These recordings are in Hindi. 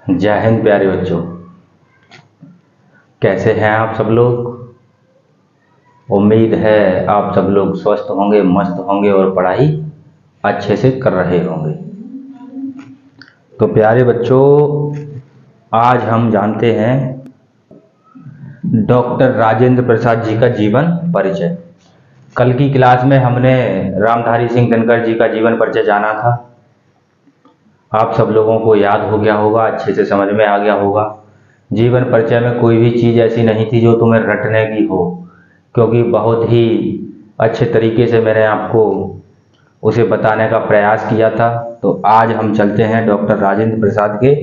जय हिंद प्यारे बच्चों। कैसे हैं आप सब लोग। उम्मीद है आप सब लोग स्वस्थ होंगे, मस्त होंगे और पढ़ाई अच्छे से कर रहे होंगे। तो प्यारे बच्चों, आज हम जानते हैं डॉक्टर राजेंद्र प्रसाद जी का जीवन परिचय। कल की क्लास में हमने रामधारी सिंह दिनकर जी का जीवन परिचय जाना था। आप सब लोगों को याद हो गया होगा, अच्छे से समझ में आ गया होगा। जीवन परिचय में कोई भी चीज़ ऐसी नहीं थी जो तुम्हें रटने की हो, क्योंकि बहुत ही अच्छे तरीके से मैंने आपको उसे बताने का प्रयास किया था। तो आज हम चलते हैं डॉक्टर राजेंद्र प्रसाद के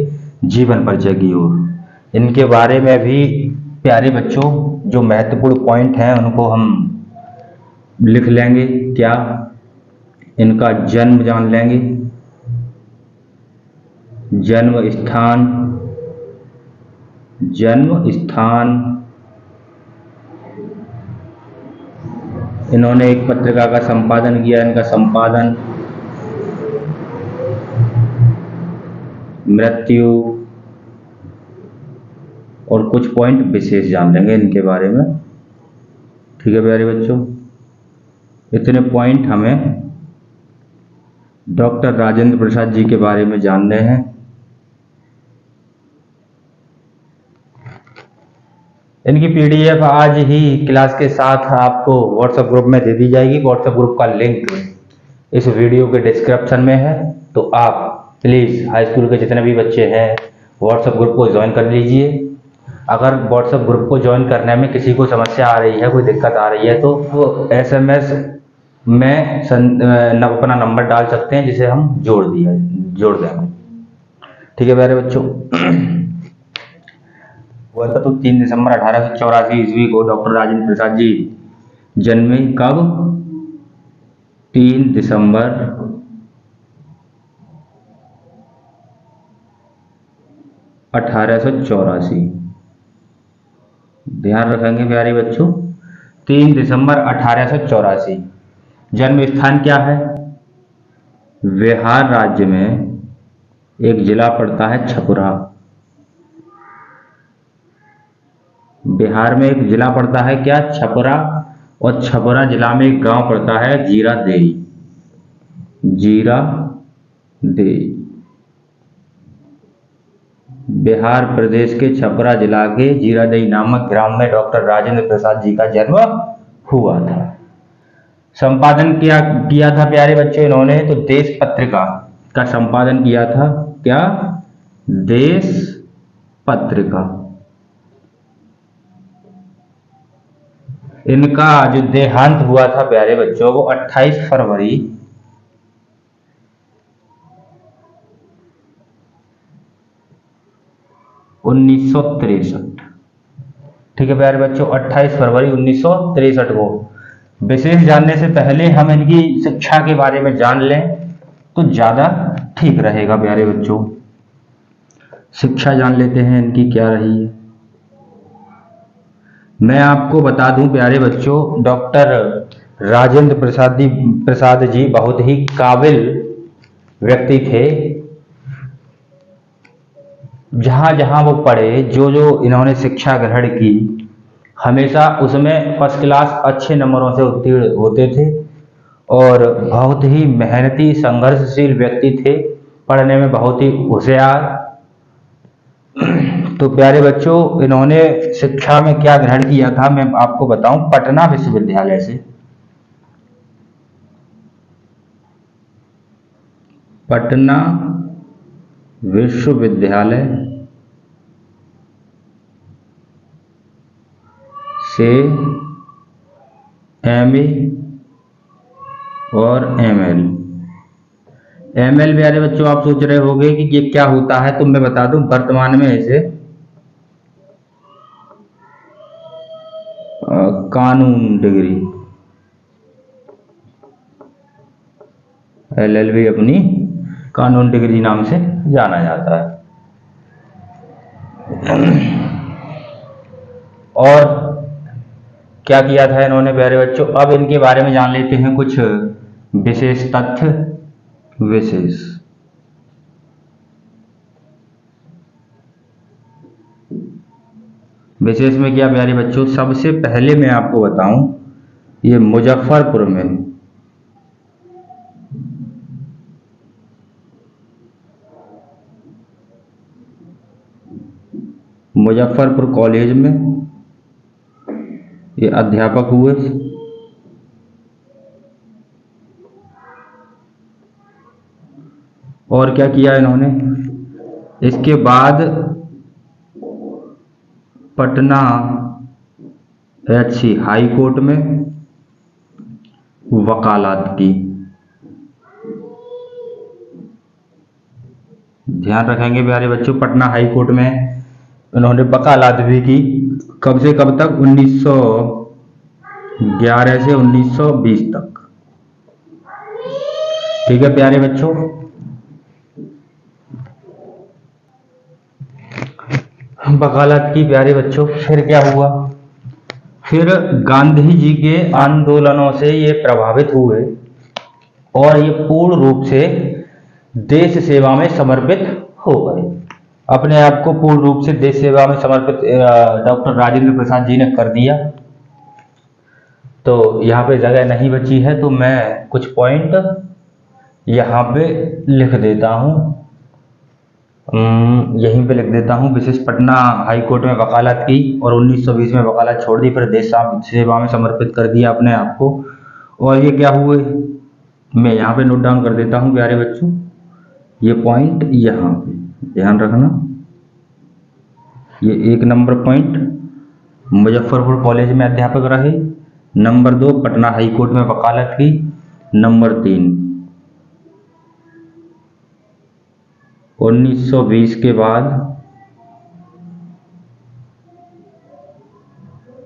जीवन परिचय की ओर। इनके बारे में भी प्यारे बच्चों जो महत्वपूर्ण पॉइंट हैं उनको हम लिख लेंगे। क्या इनका जन्म जान लेंगे, जन्म स्थान, इन्होंने एक पत्रिका का संपादन किया, इनका संपादन, मृत्यु और कुछ पॉइंट विशेष जान लेंगे इनके बारे में। ठीक है प्यारे बच्चों, इतने पॉइंट हमें डॉक्टर राजेंद्र प्रसाद जी के बारे में जानने हैं। इनकी पीडीएफ आज ही क्लास के साथ आपको व्हाट्सएप ग्रुप में दे दी जाएगी। व्हाट्सएप ग्रुप का लिंक इस वीडियो के डिस्क्रिप्शन में है, तो आप प्लीज़ हाई स्कूल के जितने भी बच्चे हैं व्हाट्सएप ग्रुप को ज्वाइन कर लीजिए। अगर व्हाट्सएप ग्रुप को ज्वाइन करने में किसी को समस्या आ रही है, कोई दिक्कत आ रही है, तो वो SMS में अपना नंबर डाल सकते हैं, जिसे हम जोड़ देंगे। ठीक है प्यारे बच्चों। हुआ था तो 3 दिसंबर 1884 ईस्वी को डॉक्टर राजेंद्र प्रसाद जी जन्मे। कब? 3 दिसंबर 1884। ध्यान रखेंगे प्यारे बच्चों, 3 दिसंबर 1884। जन्म स्थान क्या है? बिहार राज्य में एक जिला पड़ता है छपरा। बिहार में एक जिला पड़ता है क्या? छपरा। और छपरा जिला में एक गांव पड़ता है जीरादेई। बिहार प्रदेश के छपरा जिला के जीरादेई नामक ग्राम में डॉक्टर राजेंद्र प्रसाद जी का जन्म हुआ था। संपादन किया था प्यारे बच्चों इन्होंने तो देश पत्रिका का संपादन किया था। क्या? देश पत्रिका। इनका जो देहांत हुआ था प्यारे बच्चों वो 28 फरवरी 1963। ठीक है प्यारे बच्चों, 28 फरवरी 1963 को। विशेष जानने से पहले हम इनकी शिक्षा के बारे में जान लें तो ज्यादा ठीक रहेगा प्यारे बच्चों। शिक्षा जान लेते हैं इनकी क्या रही है। मैं आपको बता दूं प्यारे बच्चों, डॉक्टर राजेंद्र प्रसाद जी बहुत ही काबिल व्यक्ति थे। जहां जहां वो पढ़े, जो जो इन्होंने शिक्षा ग्रहण की, हमेशा उसमें फर्स्ट क्लास अच्छे नंबरों से उत्तीर्ण होते थे और बहुत ही मेहनती संघर्षशील व्यक्ति थे, पढ़ने में बहुत ही होशियार। तो प्यारे बच्चों, इन्होंने शिक्षा में क्या ग्रहण किया था मैं आपको बताऊं, पटना विश्वविद्यालय से। पटना विश्वविद्यालय से MA और ML। प्यारे बच्चों आप सोच रहे होंगे कि ये क्या होता है, तो मैं बता दूं वर्तमान में इसे कानून डिग्री, LLB अपनी कानून डिग्री नाम से जाना जाता है। और क्या किया था इन्होंने प्यारे बच्चों, अब इनके बारे में जान लेते हैं कुछ विशेष तथ्य। विशेष में क्या प्यारे बच्चों, सबसे पहले मैं आपको बताऊं, ये मुजफ्फरपुर में मुजफ्फरपुर कॉलेज में ये अध्यापक हुए। और क्या किया इन्होंने, इसके बाद पटना एचसी हाई कोर्ट में वकालत की। ध्यान रखेंगे प्यारे बच्चों, पटना हाई कोर्ट में इन्होंने वकालत भी की। कब से कब तक, 1911 से 1920 तक। ठीक है प्यारे बच्चों, वकालत की प्यारे बच्चों। फिर क्या हुआ, फिर गांधी जी के आंदोलनों से ये प्रभावित हुए और ये पूर्ण रूप से देश सेवा में समर्पित हो गए। अपने आप को पूर्ण रूप से देश सेवा में समर्पित डॉक्टर राजेंद्र प्रसाद जी ने कर दिया। तो यहाँ पे जगह नहीं बची है, तो मैं कुछ पॉइंट यहाँ पे लिख देता हूँ, यहीं पे लिख देता हूँ। विशेष पटना हाई कोर्ट में वकालत की और 1920 में वकालत छोड़ दी, फिर देश सेवा में समर्पित कर दिया अपने आप को। और ये क्या हुए, मैं यहाँ पे नोट डाउन कर देता हूँ प्यारे बच्चों, ये पॉइंट यहाँ पे ध्यान रखना। ये 1 नंबर पॉइंट, मुजफ्फरपुर कॉलेज में अध्यापक रहे। नंबर 2, पटना हाई कोर्ट में वकालत की। नंबर 3, 1920 के बाद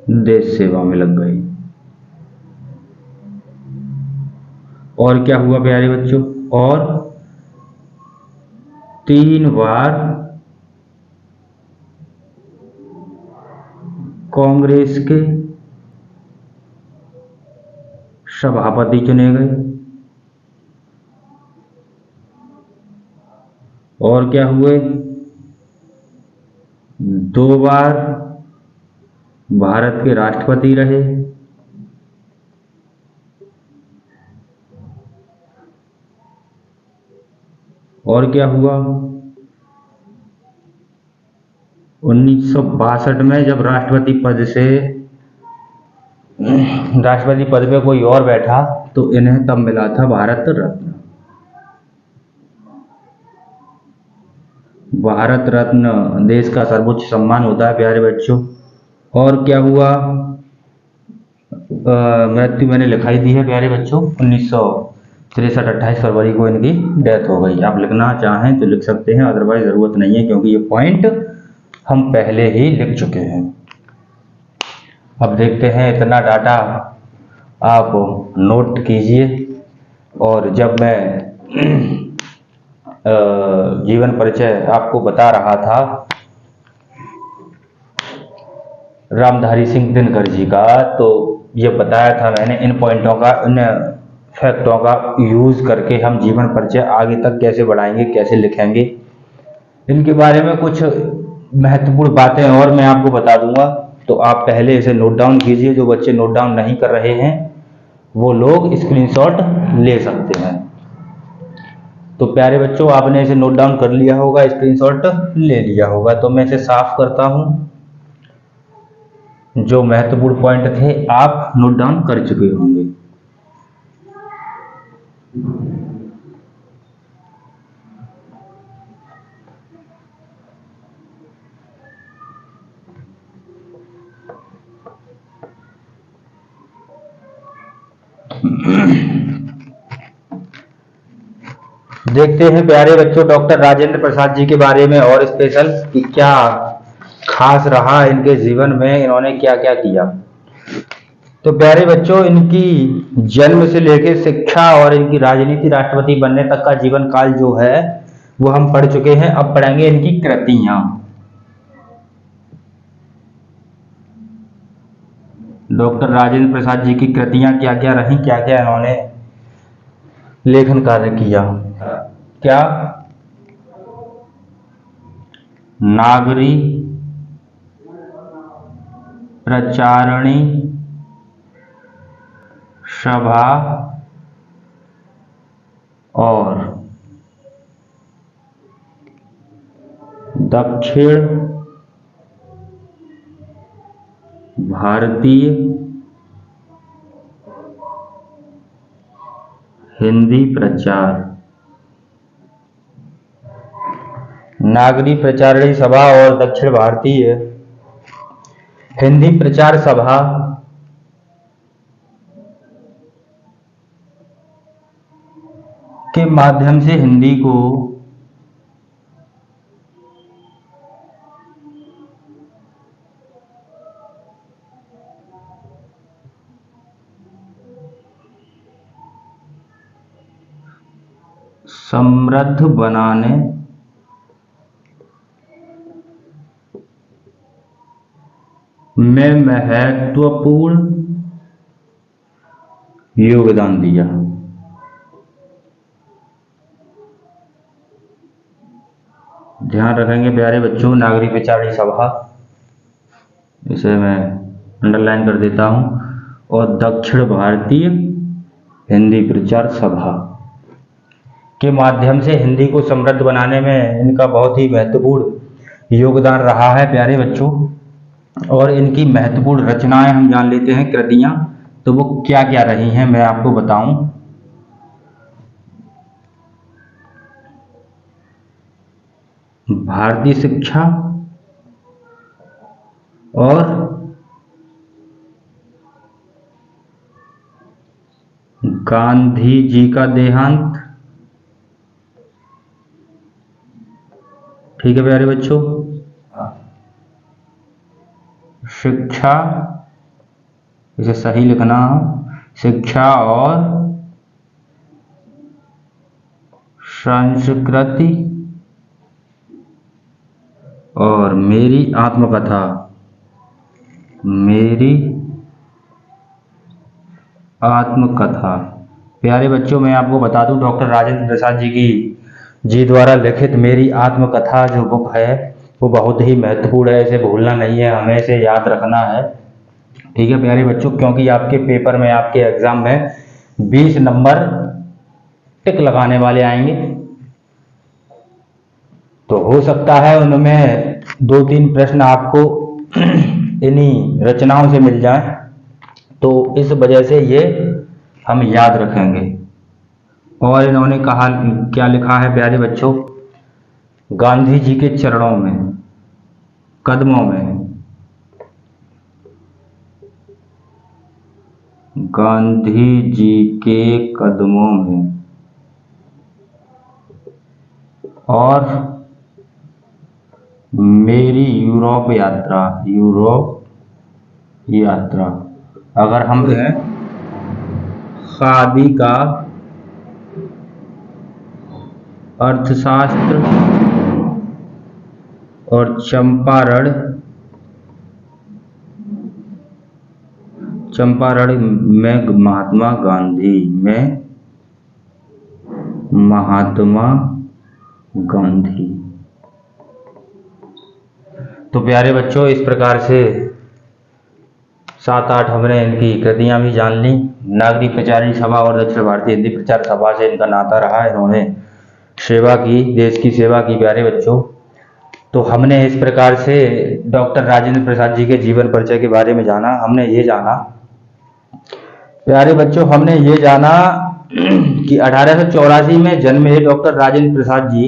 देश सेवा में लग गए। और क्या हुआ प्यारे बच्चों, और 3 बार कांग्रेस के सभापति चुने गए। और क्या हुए, 2 बार भारत के राष्ट्रपति रहे। और क्या हुआ, 1962 में जब राष्ट्रपति पद पे कोई और बैठा तो इन्हें तब मिला था भारत रत्न। भारत रत्न देश का सर्वोच्च सम्मान होता है प्यारे बच्चों। और क्या हुआ, मृत्यु मैंने लिखाई दी है प्यारे बच्चों, 1963 28 फरवरी को इनकी डेथ हो गई। आप लिखना चाहें तो लिख सकते हैं, अदरवाइज जरूरत नहीं है, क्योंकि ये पॉइंट हम पहले ही लिख चुके हैं। अब देखते हैं, इतना डाटा आप नोट कीजिए। और जब मैं जीवन परिचय आपको बता रहा था रामधारी सिंह दिनकर जी का, तो ये बताया था मैंने, इन पॉइंटों का, इन फैक्टों का यूज करके हम जीवन परिचय आगे तक कैसे बढ़ाएंगे, कैसे लिखेंगे, इनके बारे में कुछ महत्वपूर्ण बातें और मैं आपको बता दूंगा। तो आप पहले इसे नोट डाउन कीजिए। जो बच्चे नोट डाउन नहीं कर रहे हैं वो लोग स्क्रीनशॉट ले सकते हैं। तो प्यारे बच्चों, आपने इसे नोट डाउन कर लिया होगा, स्क्रीनशॉट ले लिया होगा। तो मैं इसे साफ करता हूं। जो महत्वपूर्ण पॉइंट थे आप नोट डाउन कर चुके होंगे। देखते हैं प्यारे बच्चों डॉक्टर राजेंद्र प्रसाद जी के बारे में और स्पेशल कि क्या खास रहा इनके जीवन में, इन्होंने क्या क्या किया। तो प्यारे बच्चों, इनकी जन्म से लेकर शिक्षा और इनकी राजनीति, राष्ट्रपति बनने तक का जीवन काल जो है वो हम पढ़ चुके हैं। अब पढ़ेंगे इनकी कृतियां। डॉक्टर राजेंद्र प्रसाद जी की कृतियां क्या क्या रही, क्या क्या इन्होंने लेखन कार्य किया। क्या, नागरी प्रचारिणी सभा और दक्षिण भारतीय हिंदी प्रचार। नागरी प्रचारिणी सभा और दक्षिण भारतीय हिंदी प्रचार सभा के माध्यम से हिंदी को समृद्ध बनाने में महत्वपूर्ण योगदान दिया। ध्यान रखेंगे प्यारे बच्चों, नागरिक प्रचारिणी सभा, इसे मैं अंडरलाइन कर देता हूं, और दक्षिण भारतीय हिंदी प्रचार सभा के माध्यम से हिंदी को समृद्ध बनाने में इनका बहुत ही महत्वपूर्ण योगदान रहा है प्यारे बच्चों। और इनकी महत्वपूर्ण रचनाएं हम जान लेते हैं, कृतियां, तो वो क्या क्या रही हैं मैं आपको बताऊं। भारतीय शिक्षा और गांधी जी का देहांत। ठीक है प्यारे बच्चों, शिक्षा, इसे सही लिखना, शिक्षा और संस्कृति और मेरी आत्मकथा। मेरी आत्मकथा प्यारे बच्चों, मैं आपको बता दूं, डॉक्टर राजेंद्र प्रसाद जी द्वारा लिखित मेरी आत्मकथा जो बुक है वो बहुत ही महत्वपूर्ण है। इसे भूलना नहीं है, हमें इसे याद रखना है। ठीक है प्यारे बच्चों, क्योंकि आपके पेपर में, आपके एग्जाम में 20 नंबर टिक लगाने वाले आएंगे, तो हो सकता है उनमें 2-3 प्रश्न आपको इन्हीं रचनाओं से मिल जाए, तो इस वजह से ये हम याद रखेंगे। और इन्होंने कहा, क्या लिखा है प्यारे बच्चों, गांधी जी के चरणों में, कदमों में, गांधी जी के कदमों में, और मेरी यूरोप यात्रा। अगर हम हैं खादी का अर्थशास्त्र और चंपारण में महात्मा गांधी। तो प्यारे बच्चों, इस प्रकार से 7-8 हमने इनकी कृतियां भी जान ली। नागरिक प्रचारिणी सभा और दक्षिण भारतीय हिंदी प्रचार सभा से इनका नाता रहा, इन्होंने सेवा की, देश की सेवा की प्यारे बच्चों। तो हमने इस प्रकार से डॉक्टर राजेंद्र प्रसाद जी के जीवन परिचय के बारे में जाना। हमने ये जाना प्यारे बच्चों, हमने ये जाना कि 1884 में जन्मे डॉक्टर राजेंद्र प्रसाद जी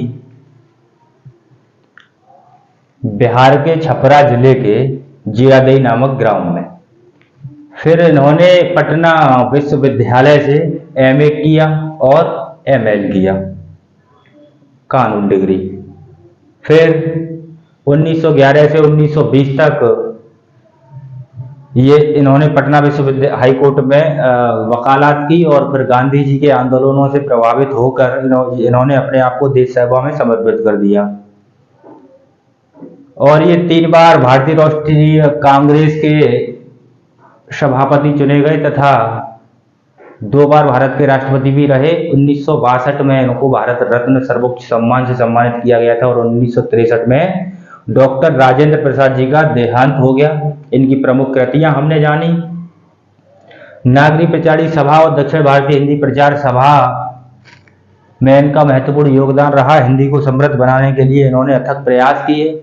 बिहार के छपरा जिले के जीरादेई नामक ग्राम में। फिर इन्होंने पटना विश्वविद्यालय से एमए किया और एमएल किया, कानून डिग्री। फिर 1911 से 1920 तक ये इन्होंने पटना विश्वविद्यालय हाई कोर्ट में वकालत की, और फिर गांधी जी के आंदोलनों से प्रभावित होकर इन्होंने अपने आप को देश सेवा में समर्पित कर दिया। और ये 3 बार भारतीय राष्ट्रीय कांग्रेस के सभापति चुने गए तथा 2 बार भारत के राष्ट्रपति भी रहे। 1962 में इनको भारत रत्न सर्वोच्च सम्मान से सम्मानित किया गया था, और 1963 में डॉक्टर राजेंद्र प्रसाद जी का देहांत हो गया। इनकी प्रमुख कृतियां हमने जानी। नागरी प्रचारी सभा और दक्षिण भारतीय हिंदी प्रचार सभा में इनका महत्वपूर्ण योगदान रहा। हिंदी को समृद्ध बनाने के लिए इन्होंने अथक प्रयास किए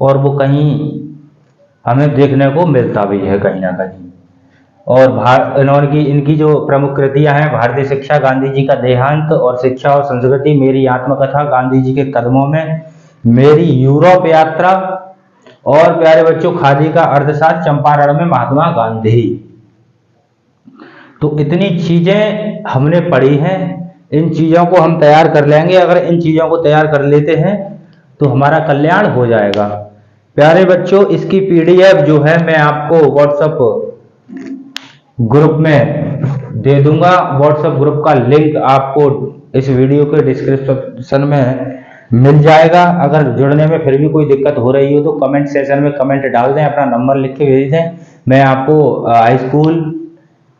और वो कहीं हमें देखने को मिलता भी है कहीं ना कहीं। और इनकी जो प्रमुख कृतियां हैं, भारतीय शिक्षा, गांधी जी का देहांत, और शिक्षा और संस्कृति, मेरी आत्मकथा, गांधी जी के कदमों में, मेरी यूरोप यात्रा, और प्यारे बच्चों खादी का अर्थशास्त्र, चंपारण में महात्मा गांधी। तो इतनी चीजें हमने पढ़ी हैं। इन चीजों को हम तैयार कर लेंगे। अगर इन चीजों को तैयार कर लेते हैं तो हमारा कल्याण हो जाएगा। प्यारे बच्चों, इसकी पीडीएफ जो है मैं आपको व्हाट्सएप ग्रुप में दे दूंगा। व्हाट्सएप ग्रुप का लिंक आपको इस वीडियो के डिस्क्रिप्शन में मिल जाएगा। अगर जुड़ने में फिर भी कोई दिक्कत हो रही हो तो कमेंट सेक्शन में कमेंट डाल दें, अपना नंबर लिख के भेज दें, मैं आपको हाई स्कूल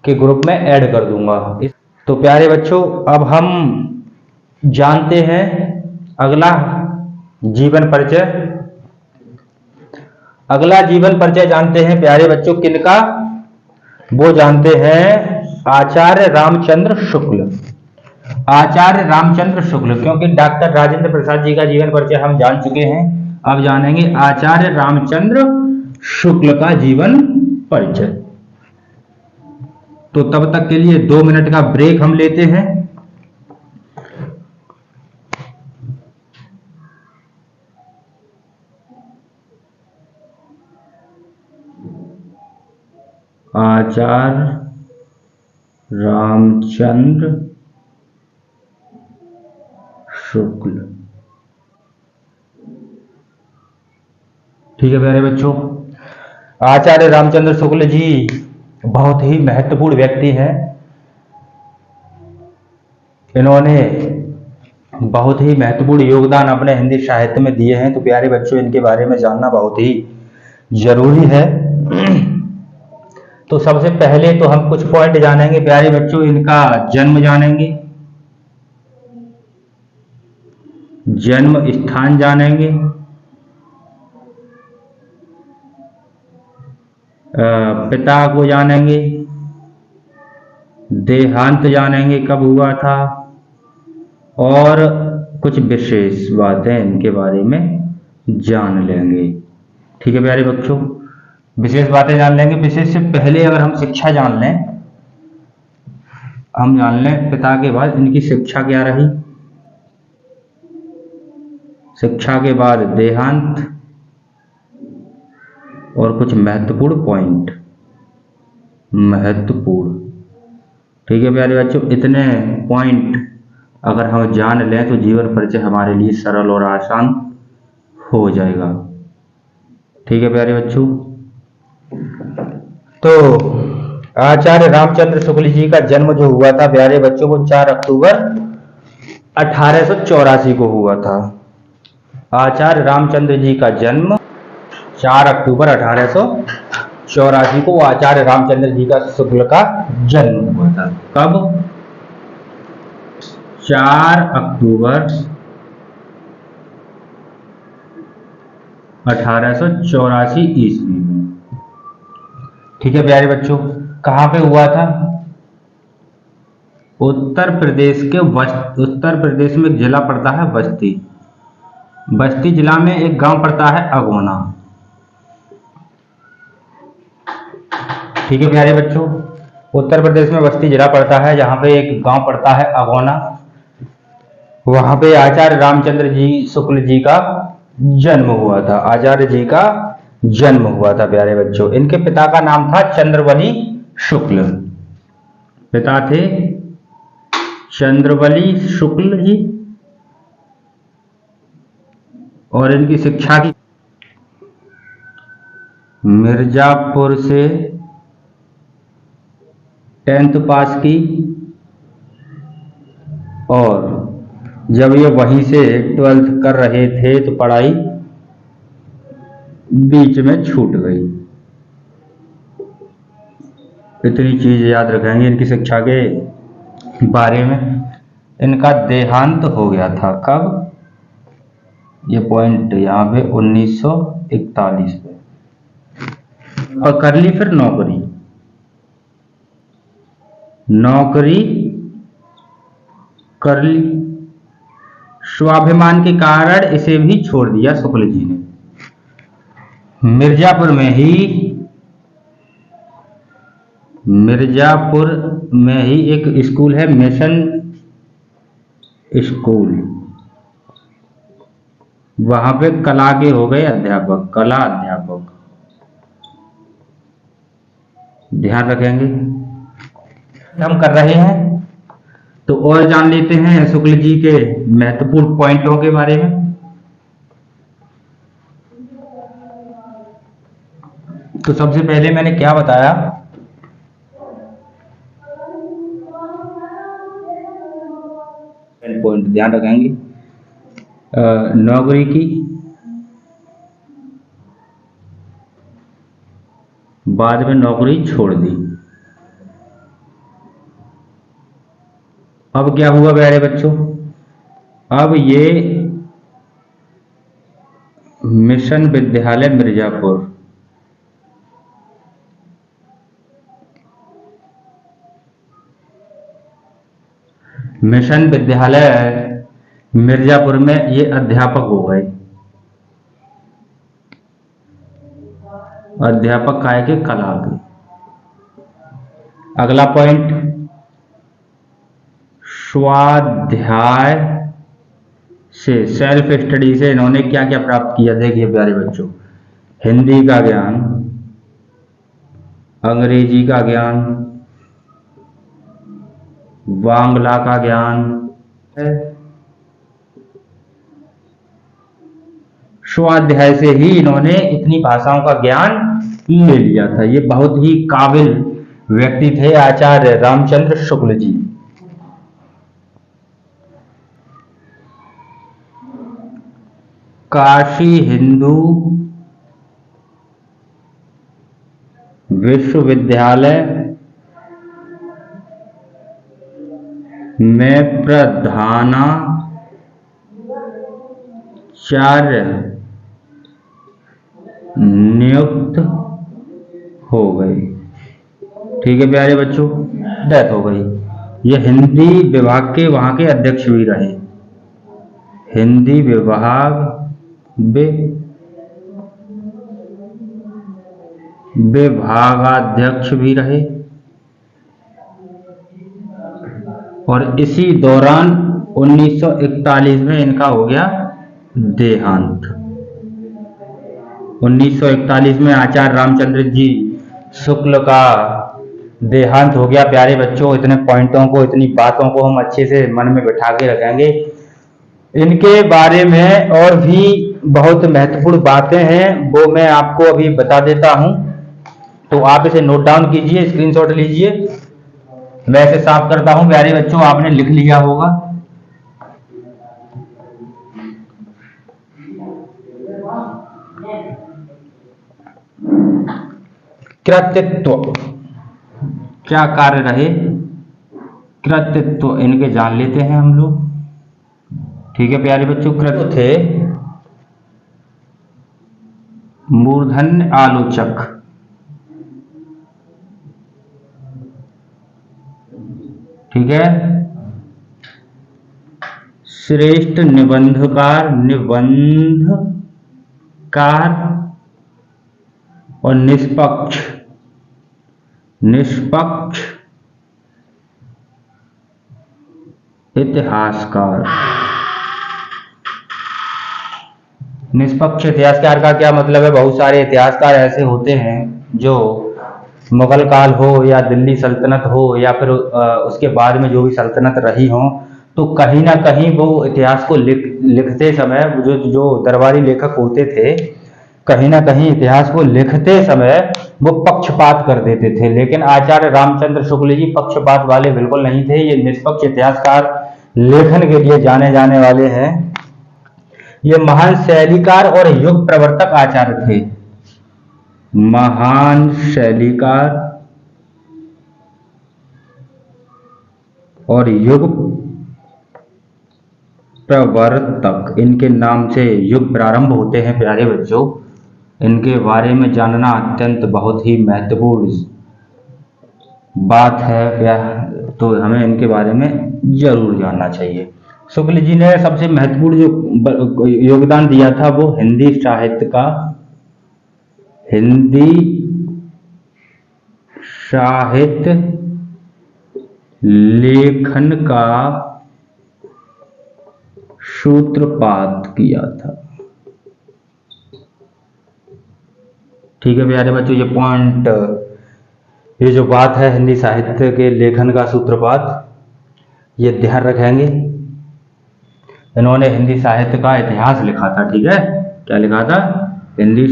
के ग्रुप में ऐड कर दूंगा। तो प्यारे बच्चों, अब हम जानते हैं अगला जीवन परिचय। अगला जीवन परिचय जानते हैं प्यारे बच्चों किनका? वो जानते हैं आचार्य रामचंद्र शुक्ल। आचार्य रामचंद्र शुक्ल, क्योंकि डॉक्टर राजेंद्र प्रसाद जी का जीवन परिचय हम जान चुके हैं। अब जानेंगे आचार्य रामचंद्र शुक्ल का जीवन परिचय। तो तब तक के लिए 2 मिनट का ब्रेक हम लेते हैं। आचार्य रामचंद्र शुक्ल। ठीक है प्यारे बच्चों, आचार्य रामचंद्र शुक्ल जी बहुत ही महत्वपूर्ण व्यक्ति हैं। इन्होंने बहुत ही महत्वपूर्ण योगदान अपने हिंदी साहित्य में दिए हैं। तो प्यारे बच्चों, इनके बारे में जानना बहुत ही जरूरी है। तो सबसे पहले तो हम कुछ पॉइंट जानेंगे प्यारे बच्चों। इनका जन्म जानेंगे, जन्म स्थान जानेंगे, पिता को जानेंगे, देहांत जानेंगे कब हुआ था, और कुछ विशेष बातें इनके बारे में जान लेंगे। ठीक है प्यारे बच्चों, विशेष बातें जान लेंगे। विशेष से पहले अगर हम शिक्षा जान लें, हम जान लें पिता के बाद इनकी शिक्षा क्या रही, शिक्षा के बाद देहांत, और कुछ महत्वपूर्ण पॉइंट, महत्वपूर्ण। ठीक है प्यारे बच्चों, इतने पॉइंट अगर हम जान लें तो जीवन परिचय हमारे लिए सरल और आसान हो जाएगा। ठीक है प्यारे बच्चों, तो आचार्य रामचंद्र शुक्ल जी का जन्म जो हुआ था प्यारे बच्चों, वो 4 अक्टूबर 1884 को हुआ था। आचार्य रामचंद्र जी का जन्म 4 अक्टूबर 1884 को आचार्य रामचंद्र जी का शुक्ल का जन्म हुआ था। कब? 4 अक्टूबर 1884 ईस्वी में। ठीक है प्यारे बच्चों, कहां पे हुआ था? उत्तर प्रदेश में एक जिला पड़ता है बस्ती। बस्ती जिला में एक गांव पड़ता है अगोना। ठीक है प्यारे बच्चों, उत्तर प्रदेश में बस्ती जिला पड़ता है, जहां पे एक गांव पड़ता है अगोना। वहां पे आचार्य रामचंद्र जी शुक्ल जी का जन्म हुआ था। आचार्य जी का जन्म हुआ था प्यारे बच्चों। इनके पिता का नाम था चंद्रवली शुक्ल। पिता थे चंद्रवली शुक्ल जी, और इनकी शिक्षा की मिर्जापुर से 10th पास की, और जब ये वहीं से 12th कर रहे थे तो पढ़ाई बीच में छूट गई। इतनी चीज याद रखेंगे इनकी शिक्षा के बारे में। इनका देहांत हो गया था कब? ये पॉइंट यहाँ पे 1941 पे। और कर ली फिर नौकरी, नौकरी कर ली, स्वाभिमान के कारण इसे भी छोड़ दिया शुक्ल जी ने। मिर्जापुर में ही एक स्कूल है, मिशन स्कूल, वहां पे कला के हो गए अध्यापक, कला अध्यापक, ध्यान रखेंगे। हम कर रहे हैं तो और जान लेते हैं शुक्ल जी के महत्वपूर्ण पॉइंटों के बारे में। तो सबसे पहले मैंने क्या बताया, पॉइंट ध्यान रखेंगे, नौकरी की, बाद में नौकरी छोड़ दी। अब क्या हुआ प्यारे बच्चों, अब ये मिशन विद्यालय मिर्जापुर, मिशन विद्यालय मिर्जापुर में ये अध्यापक हो गए, अध्यापक काय के, कला के। अगला पॉइंट, स्वाध्याय से, सेल्फ स्टडी से इन्होंने क्या क्या प्राप्त किया, देखिए प्यारे बच्चों, हिंदी का ज्ञान, अंग्रेजी का ज्ञान, बांग्ला का ज्ञान है। स्वाध्याय से ही इन्होंने इतनी भाषाओं का ज्ञान ले लिया था। ये बहुत ही काबिल व्यक्ति थे आचार्य रामचंद्र शुक्ल जी। काशी हिंदू विश्वविद्यालय में प्रधानाचार्य नियुक्त हो गए। ठीक है प्यारे बच्चों, डेथ हो गई। ये हिंदी विभाग के वहां के अध्यक्ष भी रहे, हिंदी विभागाध्यक्ष भी रहे। और इसी दौरान 1941 में इनका हो गया देहांत। 1941 में आचार्य रामचंद्र जी शुक्ल का देहांत हो गया। प्यारे बच्चों, इतने पॉइंटों को, इतनी बातों को हम अच्छे से मन में बिठा के रखेंगे। इनके बारे में और भी बहुत महत्वपूर्ण बातें हैं, वो मैं आपको अभी बता देता हूं, तो आप इसे नोट डाउन कीजिए, स्क्रीनशॉट लीजिए। मैं इसे साफ करता हूं प्यारे बच्चों, आपने लिख लिया होगा। कृतित्व, क्या कार्य रहे, कृतित्व इनके जान लेते हैं हम लोग। ठीक है प्यारे बच्चों, कृतित्व थे मूर्धन्य आलोचक, ठीक है, श्रेष्ठ निबंधकार और निष्पक्ष इतिहासकार। निष्पक्ष इतिहासकार का क्या मतलब है, बहुत सारे इतिहासकार ऐसे होते हैं जो मुगल काल हो या दिल्ली सल्तनत हो या फिर उसके बाद में जो भी सल्तनत रही हो, तो कहीं ना कहीं वो इतिहास को लिखते समय जो दरबारी लेखक होते थे, कहीं ना कहीं इतिहास को लिखते समय वो पक्षपात कर देते थे। लेकिन आचार्य रामचंद्र शुक्ल जी पक्षपात वाले बिल्कुल नहीं थे। ये निष्पक्ष इतिहासकार लेखन के लिए जाने जाने वाले हैं। ये महान शैलीकार और युग प्रवर्तक आचार्य थे, महान शैलीकार और युग प्रवर्तक, इनके नाम से युग प्रारंभ होते हैं। प्यारे बच्चों, इनके बारे में जानना अत्यंत बहुत ही महत्वपूर्ण बात है, तो हमें इनके बारे में जरूर जानना चाहिए। शुक्ल जी ने सबसे महत्वपूर्ण जो योगदान दिया था वो हिंदी साहित्य लेखन का सूत्रपात किया था। ठीक है प्यारे बच्चों, ये पॉइंट, ये जो बात है हिंदी साहित्य के लेखन का सूत्रपात, ये ध्यान रखेंगे। इन्होंने हिंदी साहित्य का इतिहास लिखा था। ठीक है, क्या लिखा था? हिंदी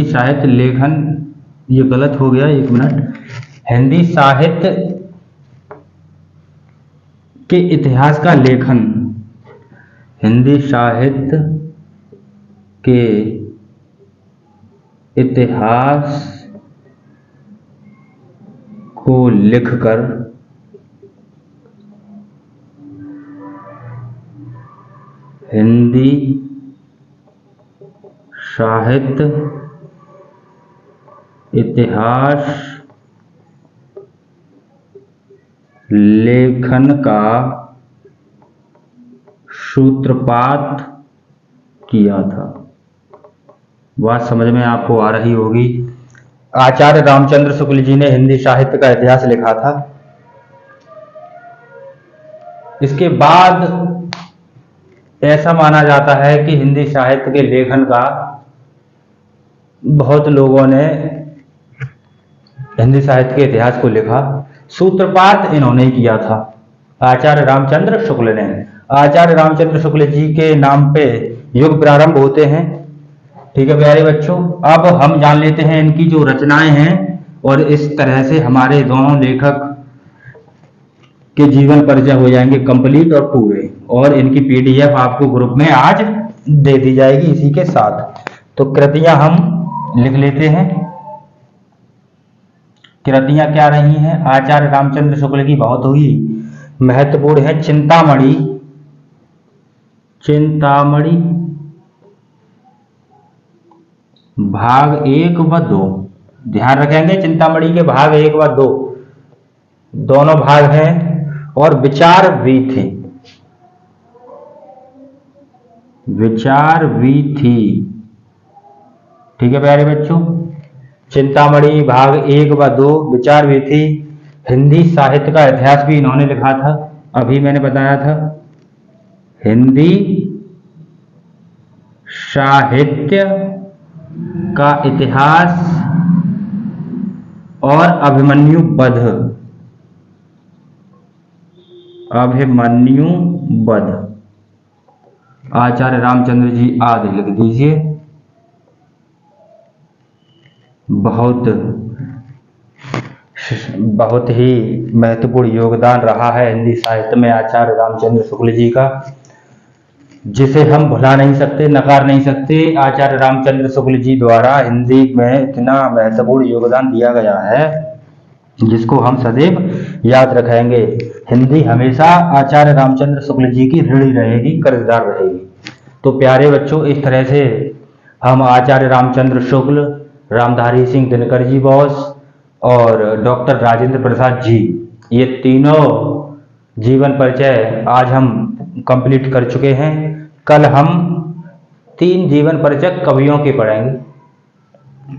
साहित्य लेखन, ये गलत हो गया, एक मिनट। हिंदी साहित्य के इतिहास का लेखन, हिंदी साहित्य के इतिहास को लिखकर हिंदी साहित्य इतिहास लेखन का सूत्रपात किया था। बात समझ में आपको आ रही होगी। आचार्य रामचंद्र शुक्ल जी ने हिंदी साहित्य का इतिहास लिखा था। इसके बाद ऐसा माना जाता है कि हिंदी साहित्य के लेखन का बहुत लोगों ने हिंदी साहित्य के इतिहास को लिखा, सूत्रपात इन्होंने ही किया था, आचार्य रामचंद्र शुक्ल ने। आचार्य रामचंद्र शुक्ल जी के नाम पे युग प्रारंभ होते हैं। ठीक है प्यारे बच्चों, अब हम जान लेते हैं इनकी जो रचनाएं हैं, और इस तरह से हमारे दोनों लेखक के जीवन परिचय हो जाएंगे कंप्लीट और पूरे, और इनकी पीडीएफ आपको ग्रुप में आज दे दी जाएगी इसी के साथ। तो कृतियां हम लिख लेते हैं। कृतियां क्या रही हैं? आचार्य रामचंद्र शुक्ल की बहुत ही महत्वपूर्ण है। चिंतामणि भाग 1 व 2, ध्यान रखेंगे, चिंतामणि के भाग 1 व 2 दोनों भाग हैं। और विचार वीथी, ठीक है प्यारे बच्चों, चिंतामणि भाग 1 व 2 विचार वीथी। हिंदी साहित्य का इतिहास भी इन्होंने लिखा था, अभी मैंने बताया था। हिंदी साहित्य का इतिहास और अभिमन्यु वध, आचार्य रामचंद्र जी आदि लिख दीजिए। बहुत ही महत्वपूर्ण योगदान रहा है हिंदी साहित्य में आचार्य रामचंद्र शुक्ल जी का, जिसे हम भुला नहीं सकते, नकार नहीं सकते। आचार्य रामचंद्र शुक्ल जी द्वारा हिंदी में इतना महत्वपूर्ण योगदान दिया गया है जिसको हम सदैव याद रखेंगे। हिंदी हमेशा आचार्य रामचंद्र शुक्ल जी की ऋणी रहेगी, कर्जदार रहेगी। तो प्यारे बच्चों, इस तरह से हम आचार्य रामचंद्र शुक्ल, रामधारी सिंह दिनकर जी बॉस और डॉक्टर राजेंद्र प्रसाद जी, ये तीनों जीवन परिचय आज हम कंप्लीट कर चुके हैं। कल हम 3 जीवन परिचय कवियों के पढ़ेंगे,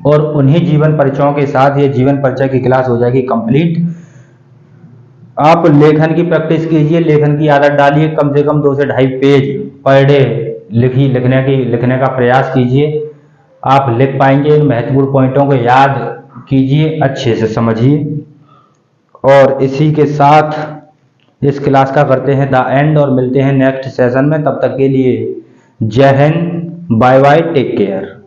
और उन्हीं जीवन परिचयों के साथ ये जीवन परिचय की क्लास हो जाएगी कंप्लीट। आप लेखन की प्रैक्टिस कीजिए, लेखन की आदत डालिए, कम से कम 2 से 2.5 पेज पर डे लिखने का प्रयास कीजिए। आप लिख पाएंगे। इन महत्वपूर्ण पॉइंटों को याद कीजिए, अच्छे से समझिए। और इसी के साथ इस क्लास का करते हैं द एंड, और मिलते हैं नेक्स्ट सेशन में। तब तक के लिए जय हिंद, बाय बाय, टेक केयर।